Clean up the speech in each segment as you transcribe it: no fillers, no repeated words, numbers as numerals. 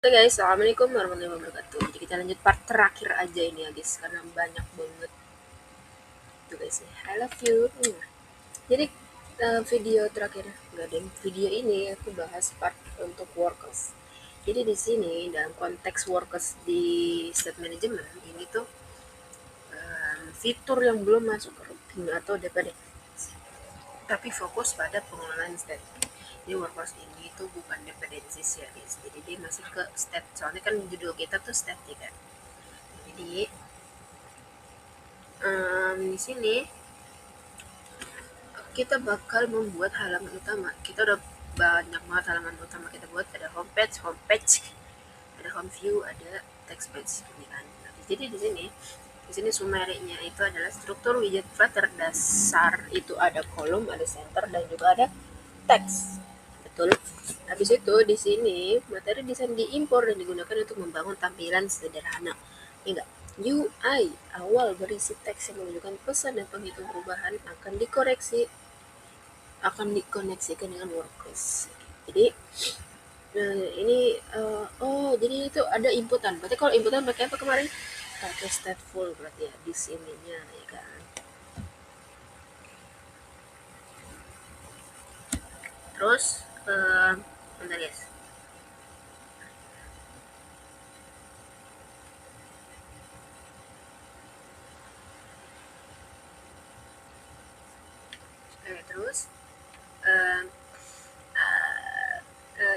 Oke guys, assalamualaikum warahmatullahi wabarakatuh. Jadi kita lanjut part terakhir aja ini ya guys, karena banyak banget tuh guys ya. I love you. Jadi video terakhir nggak ada video ini aku bahas part untuk workers. Jadi di sini dalam konteks workers di state management ini tuh fitur yang belum masuk ke routing atau DPD, tapi fokus pada pengelolaan state. Jadi workers ini tuh bukan dependencies ya guys. Jadi dia masih ke state. Soalnya kan judul kita tuh state ya kan. Jadi di sini kita bakal membuat halaman utama. Kita udah banyak banget halaman utama kita buat. Ada homepage, ada home view, ada text page ini kan. Nah, jadi di sini summary-nya itu adalah struktur widget Flutter dasar, itu ada kolom, ada center, dan juga ada teks. Betul. Habis itu di sini materi desain diimpor dan digunakan untuk membangun tampilan sederhana. Enggak. UI awal berisi teks yang menunjukkan pesan dan penghitung perubahan akan dikoneksikan dengan WordPress. Jadi jadi itu ada inputan. Berarti kalau inputan pakai apa kemarin? Pakai stateful berarti ya di sininya ya kan. Terus bentar guys. Terus eh,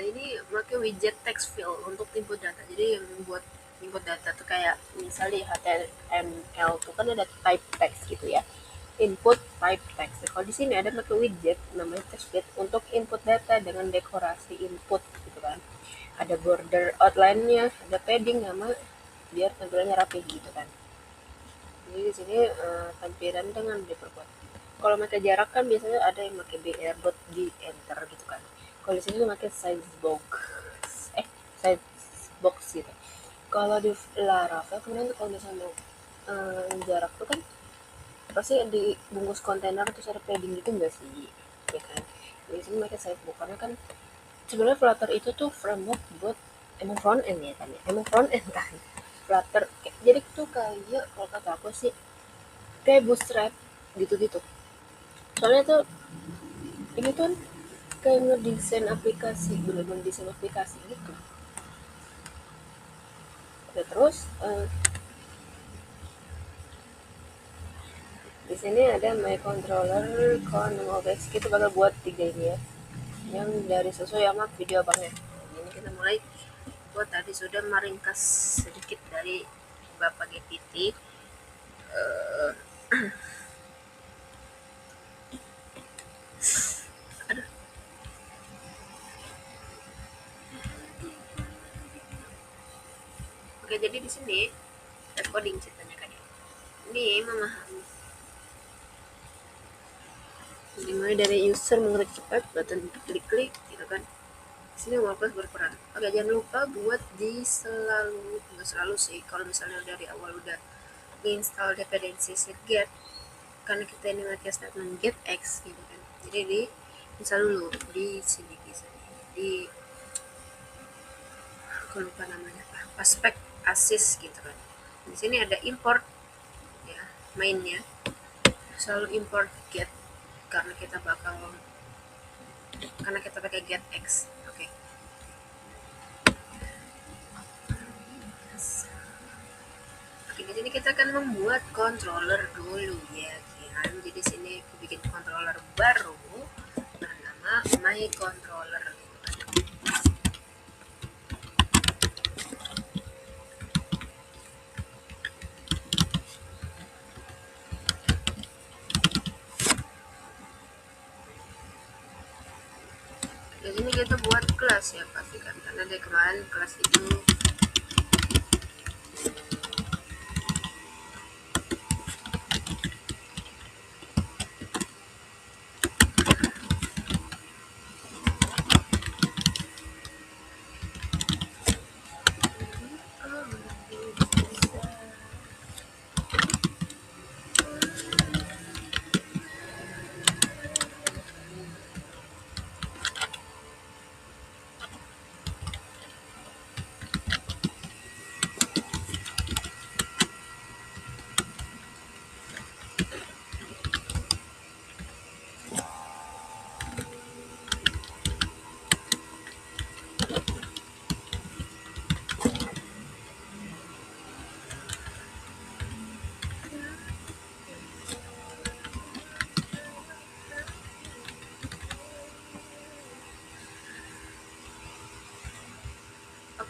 ini pakai widget text field untuk input data. Jadi yang buat input data tuh kayak misalnya di HTML tuh kan ada type text gitu ya. Input type text. Nah, kalau di sini ada pakai widget namanya text field untuk input data dengan dekorasi input gitu kan. Ada border outline-nya, ada padding sama biar tampilannya rapi gitu kan. Jadi di sini tampilan dengan diperkuat. Kalau pakai jarak kan biasanya ada yang pakai BR buat di enter gitu kan. Kalau di sini tuh pakai size box gitu. Kalau di Laravel kemudian tuh kalau misalnya jarak tuh kan pasti dibungkus kontainer terus ada padding gitu enggak sih, ya kan. Di sini pakai size box karena kan sebenarnya Flutter itu tuh framework buat emang front end ya kan, emang front end kan Flutter. Jadi tuh kayak kalau kata aku sih kayak bootstrap gitu-gitu. Soalnya tuh ini tuh kayak ngedesain aplikasi, bener-bener desain aplikasi gitu. Nah, terus di sini ada my controller conmovex, kita bakal buat 3 ini ya, yang dari sesuai sama video abangnya. Ini kita mulai buat. Tadi sudah meringkas sedikit dari Bapak GPT. Oke, jadi di sini coding ceritanya kan ya. Ini memahami. Dimulai dari user mengetik cepat, button klik-klik gitu kan. Sini WordPress berperan. Oke, jangan lupa buat nggak selalu sih, kalau misalnya dari awal udah install dependencies get, karena kita ini pakai statement get x gitu kan. Jadi di install dulu di sini di aku lupa namanya apa, aspek assist gitu kan. Di sini ada import ya, mainnya selalu import get karena kita pakai get x. Oke. Oke, di sini kita akan membuat controller dulu ya kan. Jadi sini aku bikin controller baru bernama my controller. Di sini kita buat kelas ya pastikan, karena dari kemarin kelas itu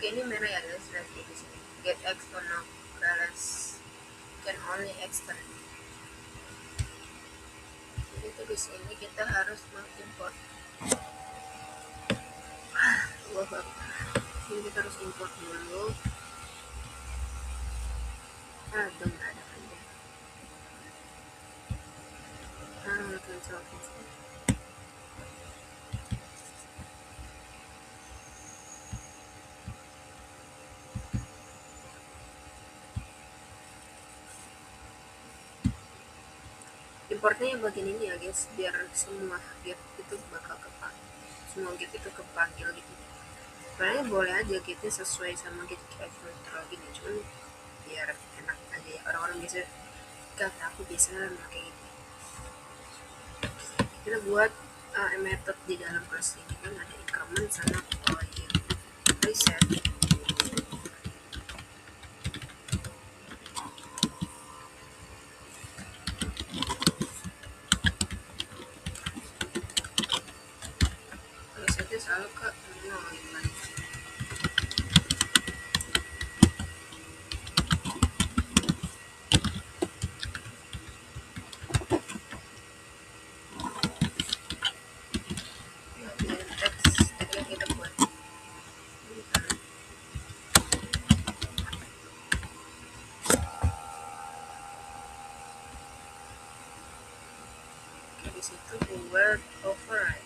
Oke, ini merah ya guys, lihat di sini. Get external balance can only extend. Jadi itu di sini kita harus mengimport. Wah, ini kita harus import dulu. Dong ada kan ya. Cancel. Importnya yang bagian ini ya guys, biar semua get itu bakal kepanggil, semua get itu kepanggil gitu. Sebenarnya boleh aja getnya sesuai sama get control gini, cuman biar enak aja ya, orang-orang biasa kata aku biasa pakai gitu. Kita buat method di dalam kelas ini kan ada increment sama reset. Resetnya selalu ke 0 gimana. Di situ buat override.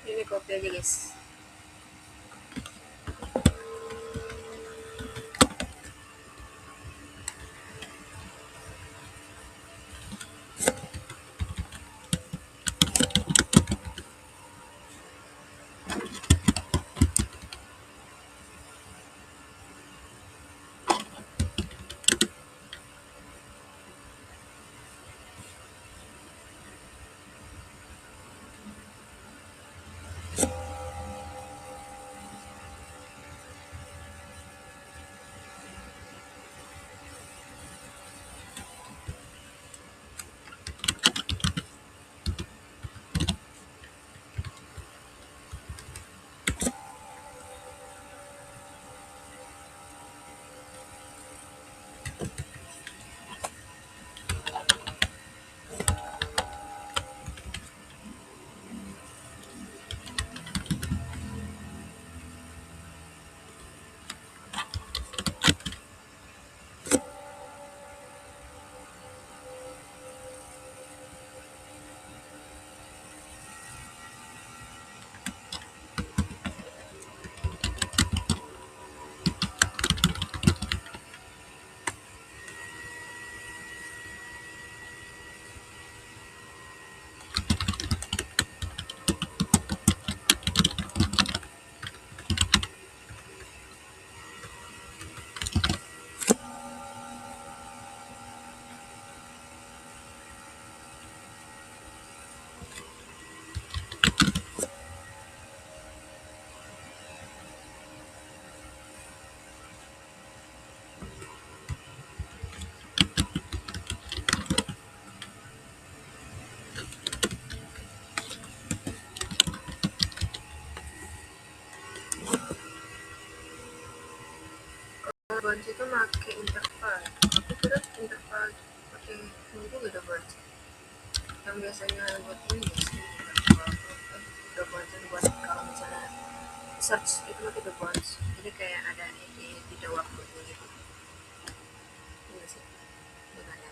Ini copy aja guys. bonds itu pakai interval. Aku kira interval pakai ini juga ada bonds. Yang biasanya buat ini sih interval. The bonds itu buat kalau misalnya search itu pakai the bonds. Jadi kayak ada di waktunya gitu. Iya sih. Gimana?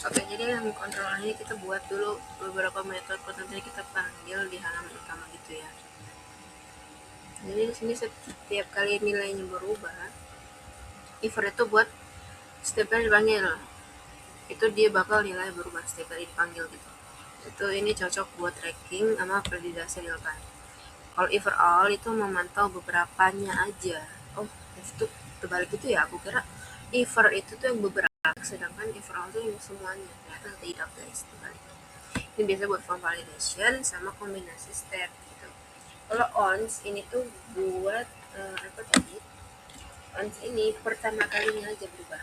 Oke, jadi yang kontrol ini kita buat dulu beberapa metode nanti kita panggil di halaman utama gitu ya. Jadi di sini setiap kali nilainya berubah, if itu buat setiap kali dipanggil, itu dia bakal nilai berubah setiap kali dipanggil gitu. Itu ini cocok buat tracking sama validasi real time. Kalau if all itu memantau beberapanya aja. Oh, itu terbalik itu ya. Aku kira if itu tuh yang beberapa, sedangkan if all itu yang semuanya. Ternyata tidak guys, terbalik. Ini biasa buat form validation sama kombinasi step gitu. Kalau ons ini tuh buat apa tadi? Ons ini pertama kalinya aja berubah.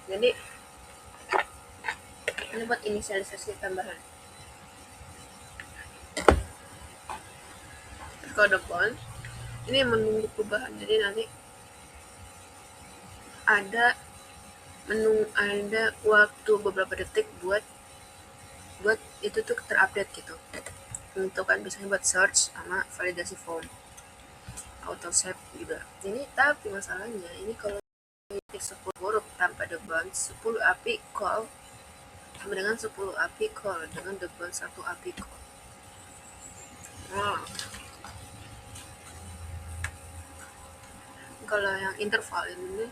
Jadi ini buat inisialisasi tambahan. Kode bond ini menunggu perubahan, jadi nanti ada waktu beberapa detik buat itu tuh terupdate gitu. Untuk kan biasanya buat search sama validasi form, auto save juga. Ini tapi masalahnya ini kalau 10 huruf tanpa the bond 10 API call sama dengan 10 API call dengan the bond 1 API call. Kalau yang interval ini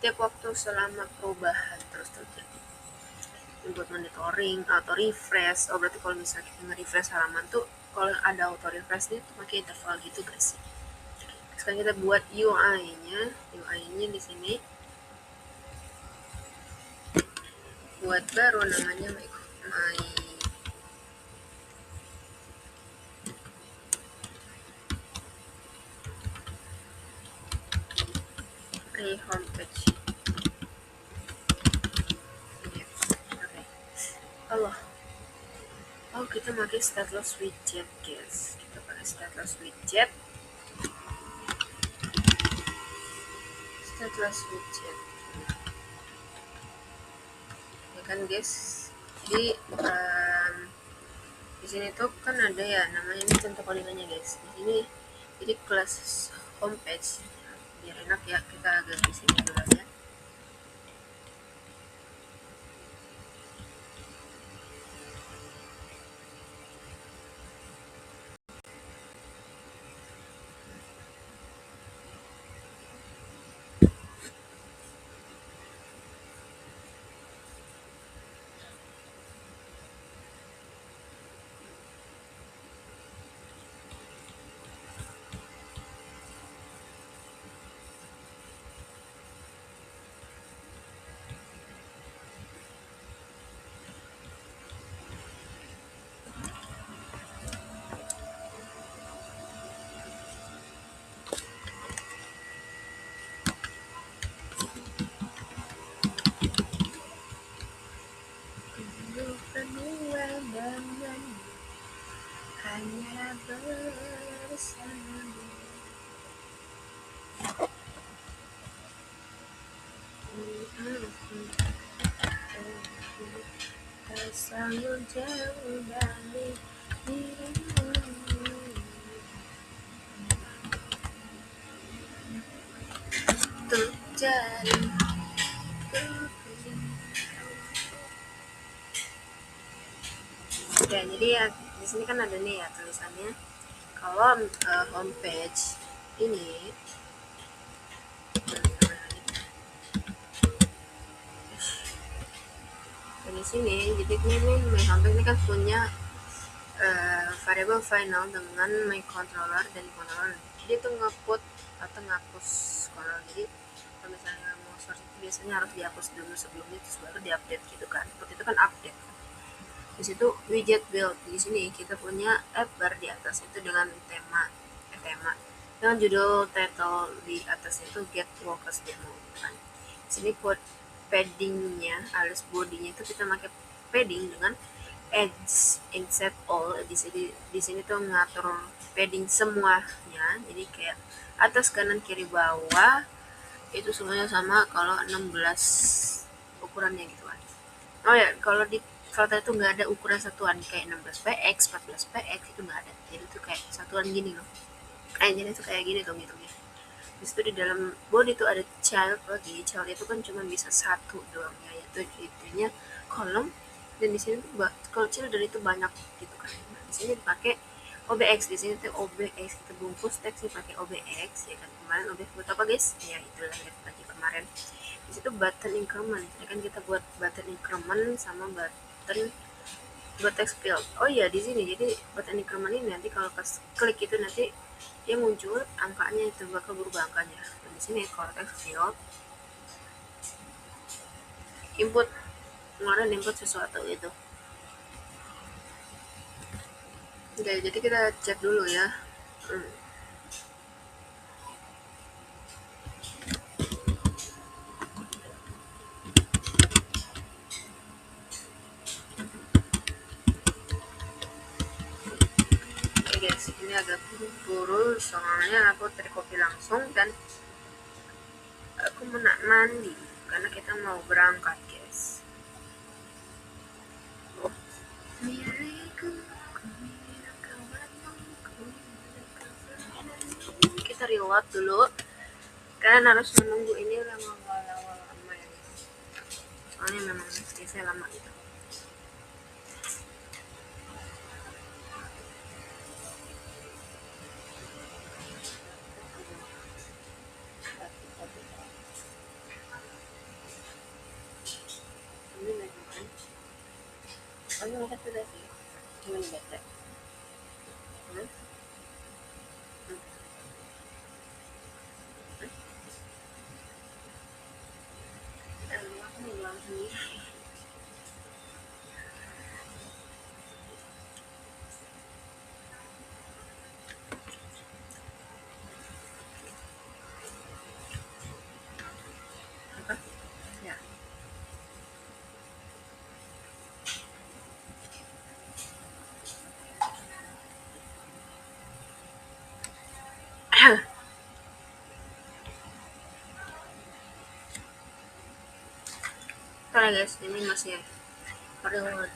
tiap waktu selama perubahan terus terjadi. Buat monitoring atau refresh. Oh, berarti kalau misalnya kita nge-refresh halaman tuh kalau ada auto refresh itu pakai interval gitu guys. Sekarang kita buat UI-nya di sini buat baru namanya my homepage. Allah. Oh, kita pakai stateless widget guys. Kita pakai stateless widget. Ya kan guys. Jadi di sini tuh kan ada ya namanya, ini contoh codingannya guys. Di sini jadi kelas homepage. Biar enak ya, kita agak di sini dulu ya. Selalu jauh dari dirimu. Terjadi. Oke, jadi ya di sini kan ada nih ya tulisannya kalau homepage ini di sini, jadi ini my homepage ini kan punya variable final dengan my controller dan controller. Jadi itu nge-put atau ngapus controller. Jadi kalau misalnya mau search itu biasanya harus dihapus dulu sebelumnya terus baru diupdate gitu kan. Put itu kan update. Di situ widget build, di sini kita punya app bar di atas itu dengan tema dengan judul title di atas itu get workers demo kan. Di sini buat paddingnya alias bodinya itu kita pakai padding dengan edge inset all. Di sini tuh ngatur padding semuanya, jadi kayak atas kanan kiri bawah itu semuanya sama kalau 16 ukurannya gitu kan. Oh ya, kalau di Flutter itu nggak ada ukuran satuan kayak 16 px 14 px, itu nggak ada. Jadi itu kayak satuan gini loh. Jadi itu kayak gini dong hitungnya. Di situ di dalam body itu ada child lagi. Child itu kan cuma bisa satu doang ya, yaitu itunya kolom. Dan di sini tuh kalau child itu banyak gitu kan. Nah, di sini dipakai OBX. Di sini tuh OBX kita bungkus teksnya pakai OBX ya kan. Kemarin OBX buat apa guys? Ya itulah ya lagi kemarin. Di situ button increment. Ya kan kita buat button increment sama button buat text field. Oh iya, di sini jadi button increment ini nanti kalau pas klik itu nanti dia muncul angkanya, itu bakal berubah angkanya. Dan di sini kalau text field input, kemarin input sesuatu gitu. Oke, jadi kita cek dulu ya. Oke guys, ini agak buru-buru soalnya aku terkopi langsung dan aku mau mandi karena kita mau berangkat guys. Kita reload dulu, kalian harus menunggu ini lama ya, soalnya memang biasanya lama gitu. Ano makita dati? Gimana bata? Ano ako lang sendiri. Apa? Ya. Tara guys, ini masih reload.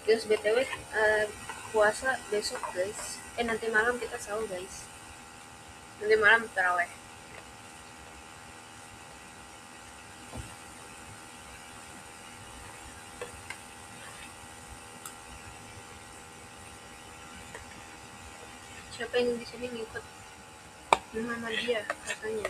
Terus BTW puasa besok guys. Nanti malam kita sahur guys. Nanti malam taraweh. Siapa yang di sini ngikut Muhammadiyah katanya?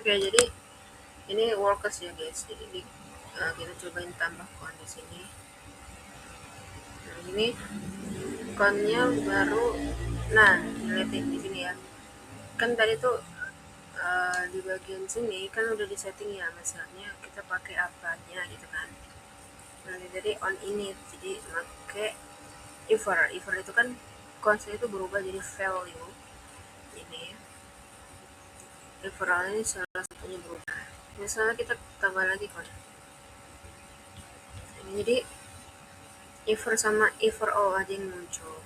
Oke, jadi ini workers ya guys. Jadi kita cobain tambah con di sini. Nah, ini connya baru. Nah, lihat di sini ya. Kan tadi tuh di bagian sini kan udah di setting ya, misalnya kita pakai apanya gitu kan. Nah, jadi on ini, jadi pakai if itu kan konsep itu berubah jadi value. Ini if ini salah satunya berubah. Misalnya kita tambah lagi kon. Jadi if sama if all aja yang muncul.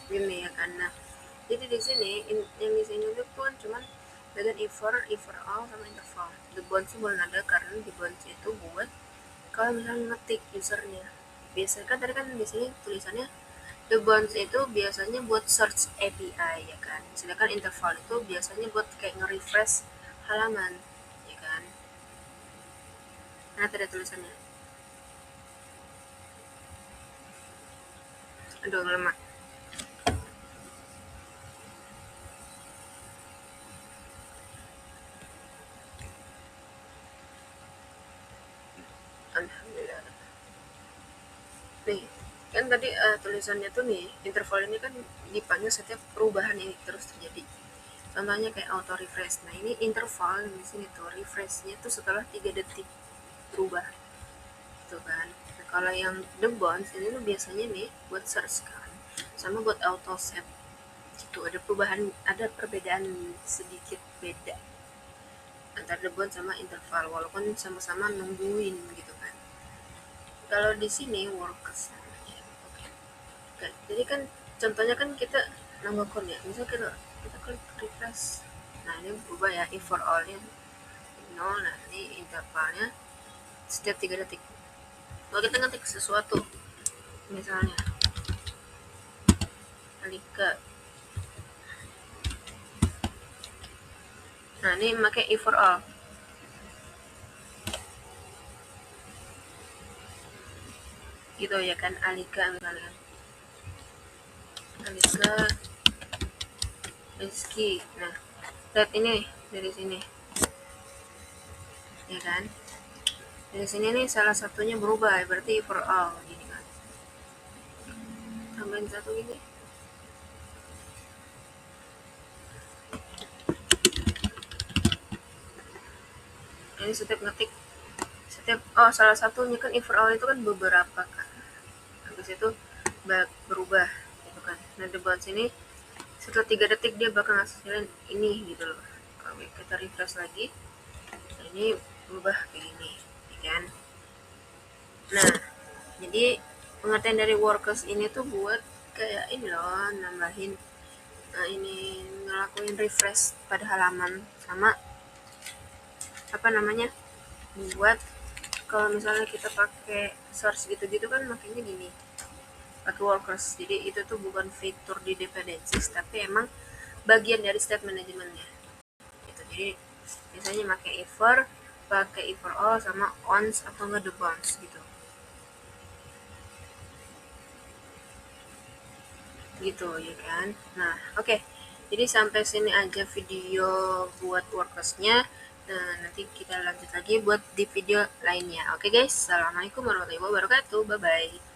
Ini ya karena jadi di sini yang di sini itu pun cuman bagian if all sama interval. The bonds belum ada karena di bonds itu buat kalau misalnya ngetik usernya. Biasanya kan tadi kan di sini tulisannya the bonds itu biasanya buat search API ya kan. Sedangkan interval itu biasanya buat kayak nge-refresh halaman ya kan. Nah, tadi tulisannya. Aduh, lemah. Alhamdulillah. Nih, kan tadi tulisannya tuh nih, interval ini kan dipanggil setiap perubahan yang terus terjadi. Contohnya kayak auto refresh. Nah, ini interval di sini tuh refreshnya tuh setelah 3 detik berubah. Tuh kan. Nah, kalau yang the bonds ini tuh biasanya nih buat search kan. Sama buat auto save. Itu ada perubahan, ada perbedaan sedikit beda antara the bond sama interval walaupun sama-sama nungguin gitu kan. Kalau di sini workers namanya. Oke. Jadi kan contohnya kan kita nambah kon ya. Misalnya kita klik refresh. Nah, ini berubah ya if for all nya 0. Nah, ini intervalnya setiap 3 detik. Kalau kita ngetik sesuatu misalnya Alika. Nah, ini pakai if for all. Gitu ya kan, Alika misalnya. Alika Rizky. Nah, lihat ini dari sini. Ya kan? Dari sini nih salah satunya berubah, berarti for all gini kan. Tambahin satu gini. Ini setiap ngetik salah satunya kan if for all itu kan beberapa kan. Habis itu berubah gitu kan. Nah, di bawah sini setelah 3 detik dia bakal ngasilin ini gitu loh. Kalau kita refresh lagi, ini berubah kayak ini, ya kan? Nah, jadi pengertian dari workers ini tuh buat kayak ini loh, nambahin ini ngelakuin refresh pada halaman sama apa namanya buat kalau misalnya kita pakai search gitu-gitu kan makanya gini pakai workers. Jadi itu tuh bukan fitur di dependencies tapi emang bagian dari step manajemennya gitu. Jadi biasanya pakai if for all sama ons atau enggak the bonds gitu ya kan. Nah, oke. Jadi sampai sini aja video buat workersnya. Nah, nanti kita lanjut lagi buat di video lainnya. Oke guys, assalamualaikum warahmatullahi wabarakatuh. Bye bye.